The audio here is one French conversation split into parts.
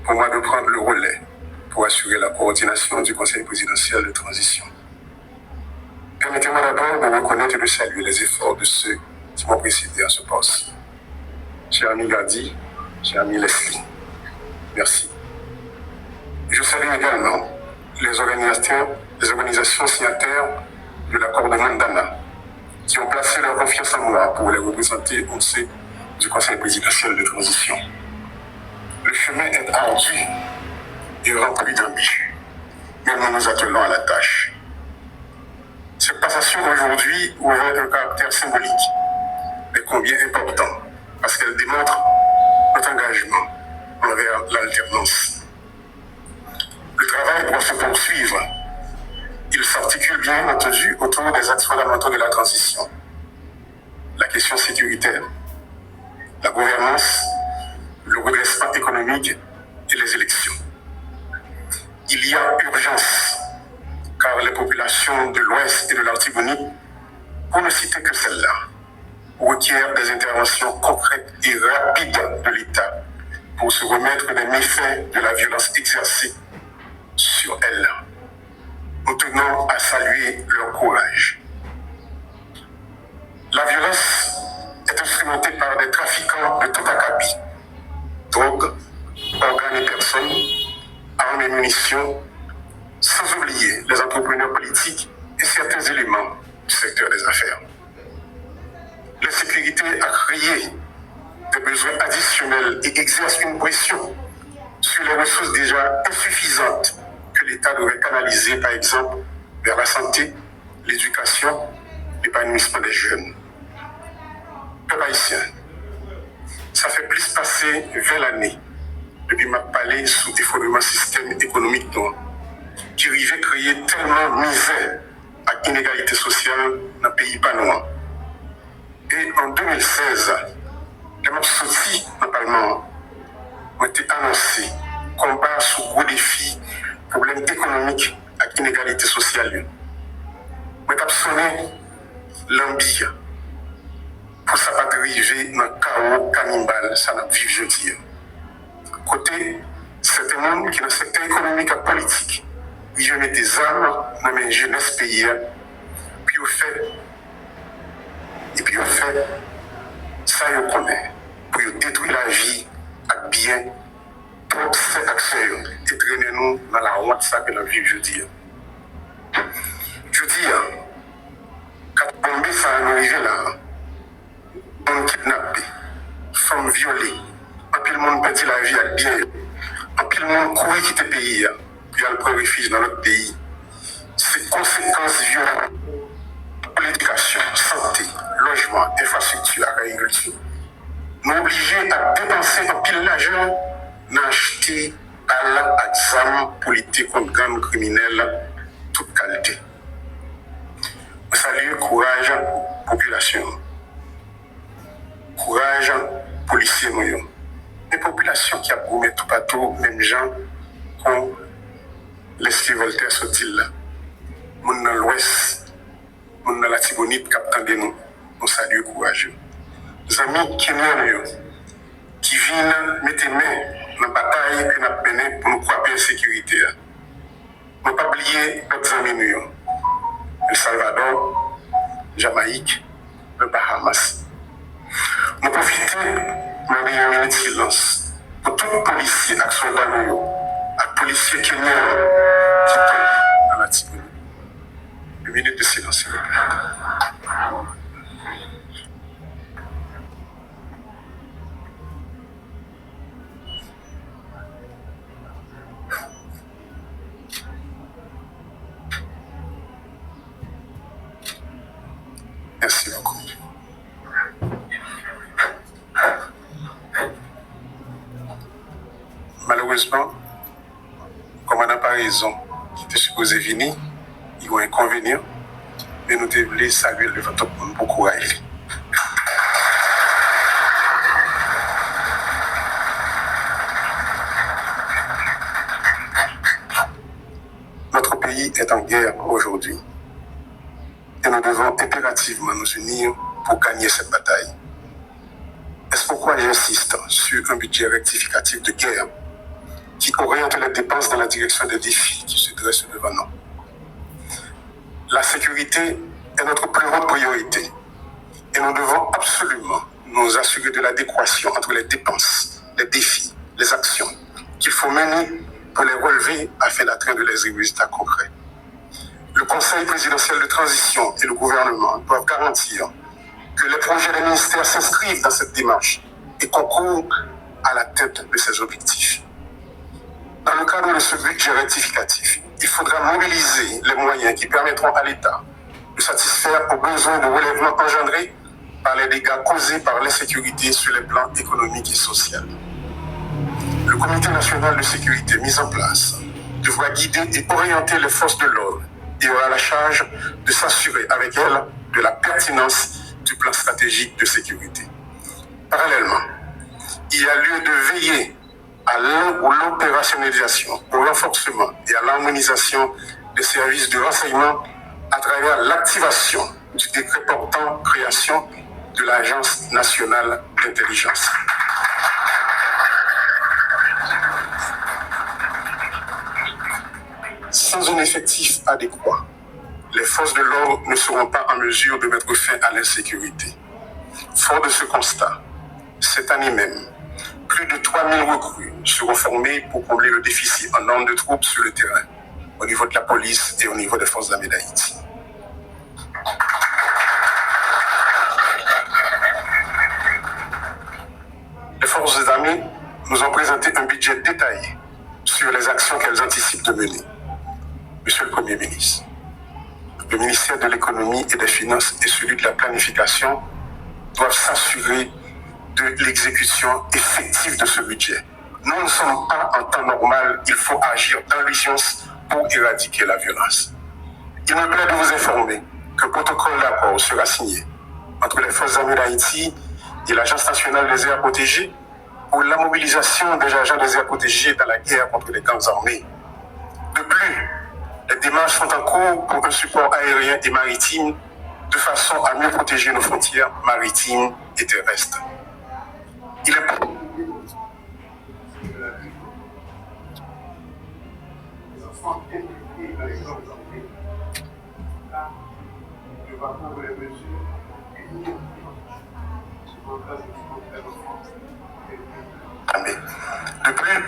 pour moi de prendre le relais pour assurer la coordination du Conseil présidentiel de transition. Permettez-moi d'abord de reconnaître et de saluer les efforts de ceux qui m'ont précédé à ce poste. Cher ami Gadi, cher ami Leslie, merci. Et je salue également les organisations signataires de l'accord de Mandana qui ont placé leur confiance en moi pour les représenter au sein du Conseil présidentiel de transition. Le chemin est ardu et rempli d'embûches, mais nous nous attelons à la tâche. Cette passation d'aujourd'hui revêt un caractère symbolique, mais combien important, parce qu'elle démontre notre engagement envers l'alternance. Le travail doit se poursuivre. Il s'articule bien entendu autour des axes fondamentaux de la transition. La question sécuritaire, la gouvernance, le redressement économique et les élections. Il y a urgence, car les populations de l'Ouest et de l'Artibonite, pour ne citer que celle-là, requièrent des interventions concrètes et rapides de l'État pour se remettre des méfaits de la violence exercée sur elles. Nous tenons à saluer leur courage. La violence est instrumentée par des trafiquants de tout acabit, drogue, organes et personnes, armes et munitions, sans oublier les entrepreneurs politiques et certains éléments du secteur des affaires. L'insécurité a créé des besoins additionnels et exerce une pression sur les ressources déjà insuffisantes que l'État devrait canaliser, par exemple, vers la santé, l'éducation, l'épanouissement des jeunes. Peuple haïtien, ça fait plus passer 20 années depuis ma palais sous effondrement système économique qui arrivait à créer tellement misère et inégalité sociale dans le pays panois. Et en 2016, les mêmes sorties dans le Parlement ont été annoncées combat sous gros défis, problèmes économiques et inégalité sociale. Mais t'as sonné l'ambi pour ça pas arriver dans le chaos cannibale, ça n'a vivre jeudi. Côté, certains monde qui dans le secteur économique et politique, ils mettent des armes dans les jeunesse pays, puis au fait, ça ils connaissent, pour détruire la vie et bien, pour cet accès et traîner nous dans la honte ça que la vie jeudi. Jeudi, quand bomber ça arrive là, on kidnappé, femmes violées, en pile monde perdit la vie avec bien, en pile monde courir quitter le pays, puis aller prendre refuge dans notre pays. Ces conséquences violentes pour l'éducation, santé, logement, infrastructure, agriculture, nous obligés à dépenser en pile l'argent dans acheter à l'examen pour lutter contre gang criminels toute qualité. Je salue le courage de la population. Courage policiers nous. Des populations qui a gommé tout partout, même gens qu'on laisse Voltaire sortir là. Moun dans l'ouest, moun dans la Tibonite qui attendent nous saluons courageux. Les amis qui viennent mettre main dans la bataille que nous avons menée pour nous croire en sécurité. Nous ne pas oublier d'autres amis nous. El Salvador, Jamaïque, le Bahamas. Nous profitons de la minute de silence pour tous les policiers et soldats et les policiers qui tombent dans la Tibonite. Une minute de silence, s'il vous plaît. Merci beaucoup. Malheureusement, comme on n'a pas raison, qui était supposé venir, il y a un inconvénient, mais nous devons saluer le votre pour courage. Notre pays est en guerre aujourd'hui. Et nous devons impérativement nous unir pour gagner cette bataille. C'est pourquoi j'insiste sur un budget rectificatif de guerre oriente les dépenses dans la direction des défis qui se dressent devant nous. La sécurité est notre plus haute priorité et nous devons absolument nous assurer de l'adéquation entre les dépenses, les défis, les actions qu'il faut mener pour les relever afin d'atteindre les résultats concrets. Le Conseil présidentiel de transition et le gouvernement doivent garantir que les projets des ministères s'inscrivent dans cette démarche et concourent à l'atteinte de ces objectifs. Dans le cadre de ce budget rectificatif, il faudra mobiliser les moyens qui permettront à l'État de satisfaire aux besoins de relèvement engendrés par les dégâts causés par l'insécurité sur les plans économiques et sociaux. Le Comité national de sécurité mis en place devra guider et orienter les forces de l'ordre et aura la charge de s'assurer avec elles de la pertinence du plan stratégique de sécurité. Parallèlement, il y a lieu de veiller à l'opérationnalisation, au renforcement et à l'harmonisation des services de renseignement à travers l'activation du décret portant création de l'Agence nationale d'intelligence. Sans un effectif adéquat, les forces de l'ordre ne seront pas en mesure de mettre fin à l'insécurité. Fort de ce constat, cette année même, plus de 3000 recrues seront formées pour combler le déficit en nombre de troupes sur le terrain, au niveau de la police et au niveau des forces armées d'Haïti. Les forces armées nous ont présenté un budget détaillé sur les actions qu'elles anticipent de mener. Monsieur le Premier ministre, le ministère de l'Économie et des Finances et celui de la Planification doivent s'assurer de l'exécution effective de ce budget. Nous ne sommes pas en temps normal, il faut agir dans l'urgence pour éradiquer la violence. Il me plaît de vous informer qu'un protocole d'accord sera signé entre les forces armées d'Haïti et l'Agence nationale des aires protégées pour la mobilisation des agents des aires protégées dans la guerre contre les gangs armés. De plus, les démarches sont en cours pour un support aérien et maritime de façon à mieux protéger nos frontières maritimes et terrestres. Il est de plus,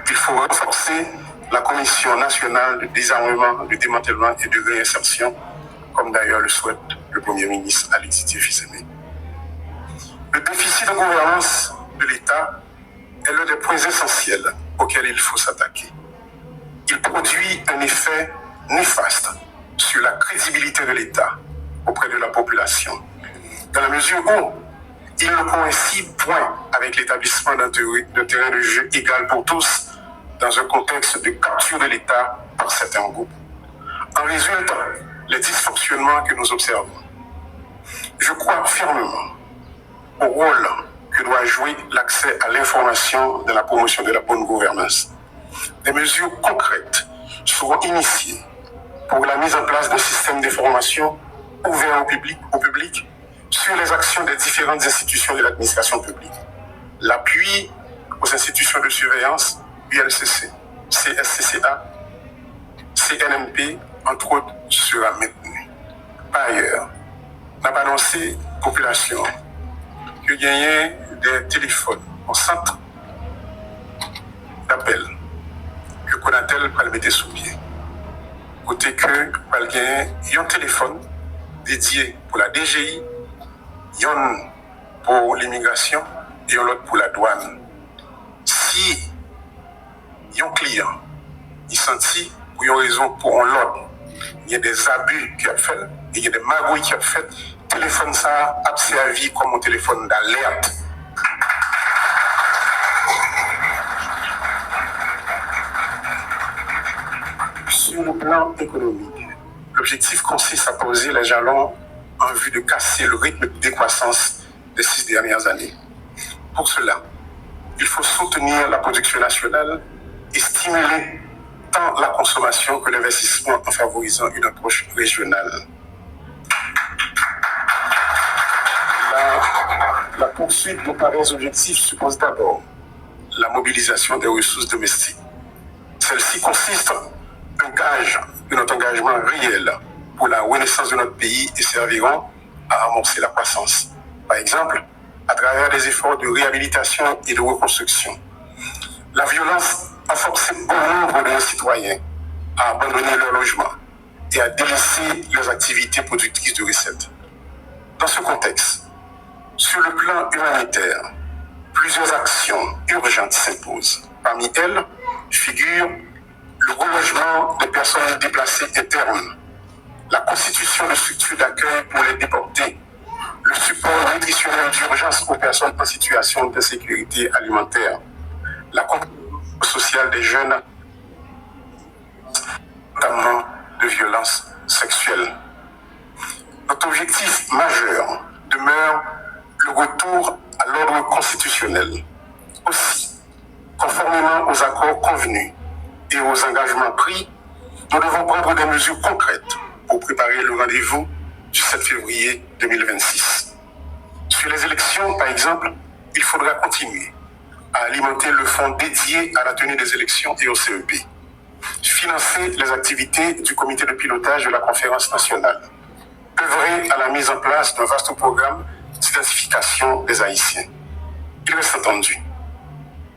il faut renforcer la Commission nationale de désarmement, de démantèlement et de réinsertion, comme d'ailleurs le souhaite le Premier ministre Alexis Tshisekedi. Le déficit de gouvernance de l'État est l'un des points essentiels auxquels il faut s'attaquer. Il produit un effet néfaste sur la crédibilité de l'État auprès de la population, dans la mesure où il ne coïncide point avec l'établissement d'un terrain de jeu égal pour tous dans un contexte de capture de l'État par certains groupes. En résultent les dysfonctionnements que nous observons. Je crois fermement au rôle que doit jouer l'accès à l'information dans la promotion de la bonne gouvernance. Des mesures concrètes seront initiées pour la mise en place d'un système d'information ouvert au public sur les actions des différentes institutions de l'administration publique. L'appui aux institutions de surveillance, ULCC, CSCCA, CNMP, entre autres, sera maintenu. Par ailleurs, on a annoncé à la population que gagner des téléphones au centre d'appel que Konatel va le mettre sous pied. Côté que va gagner un téléphone dédié pour la DGI, un pour l'immigration et l'autre pour la douane. Si un client il sentit pour une raison pour l'autre, il y a des abus qui a fait, il y a des magouilles qui a fait, le téléphone ça a servi comme un téléphone d'alerte. Sur le plan économique, l'objectif consiste à poser les jalons en vue de casser le rythme de décroissance des 6 dernières années. Pour cela, il faut soutenir la production nationale et stimuler tant la consommation que l'investissement en favorisant une approche régionale. La poursuite de pareils objectifs suppose d'abord la mobilisation des ressources domestiques Celle-ci consiste un gage de notre engagement réel pour la renaissance de notre pays et serviront à amorcer la croissance. Par exemple, à travers des efforts de réhabilitation et de reconstruction. La violence a forcé bon nombre de nos citoyens à abandonner leur logement et à délaisser leurs activités productrices de recettes. Dans ce contexte, sur le plan humanitaire, plusieurs actions urgentes s'imposent. Parmi elles figurent le relogement des personnes déplacées internes, la constitution de structures d'accueil pour les déportés, le support nutritionnel d'urgence aux personnes en situation d'insécurité alimentaire, la compréhension sociale des jeunes, notamment de violences sexuelles. Notre objectif majeur demeure le retour à l'ordre constitutionnel. Aussi, conformément aux accords convenus et aux engagements pris, nous devons prendre des mesures concrètes pour préparer le rendez-vous du 7 février 2026. Sur les élections, par exemple, il faudra continuer à alimenter le fonds dédié à la tenue des élections et au CEP, financer les activités du comité de pilotage de la conférence nationale, œuvrer à la mise en place d'un vaste programme d'identification des Haïtiens. Il reste entendu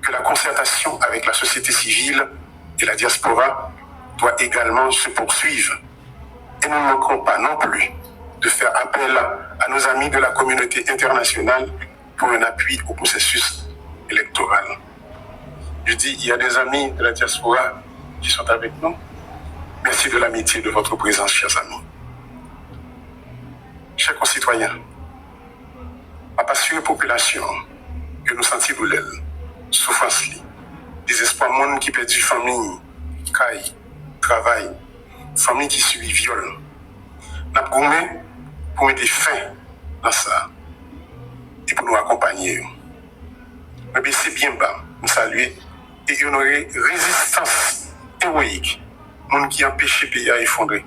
que la concertation avec la société civile et la diaspora doit également se poursuivre. Et nous ne manquerons pas non plus de faire appel à nos amis de la communauté internationale pour un appui au processus électoral. Je dis, il y a des amis de la diaspora qui sont avec nous. Merci de l'amitié de votre présence, chers amis. Chers concitoyens, ma passion population que nous sentons douleur, souffrance, désespoir monde qui perd du famille, caille, travail, famille qui subit viol. Nous avons gommé pour mettre fin dans ça et pour nous accompagner. Nous baisser bien bas, nous saluer et honorer résistance héroïque, monde qui empêche le pays à effondrer.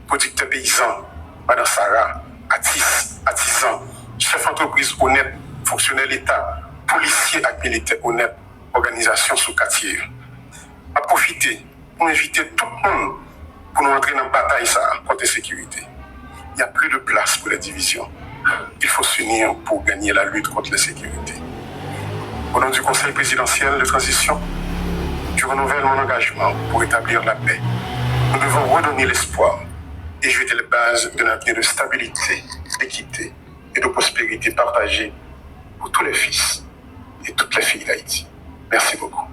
Producteurs paysans, Madame Sarah, artisans, chefs d'entreprise honnêtes, fonctionnaires d'État, policiers et militaires honnêtes, organisations sous quartier. À profiter pour inviter tout le monde pour nous entrer dans la bataille contre la sécurité. Il n'y a plus de place pour les divisions. Il faut s'unir pour gagner la lutte contre la sécurité. Au nom du Conseil présidentiel de transition, je renouvelle mon engagement pour établir la paix. Nous devons redonner l'espoir et jeter les bases d'un avenir de stabilité, d'équité et de prospérité partagée pour tous les fils et toutes les filles d'Haïti. Merci beaucoup.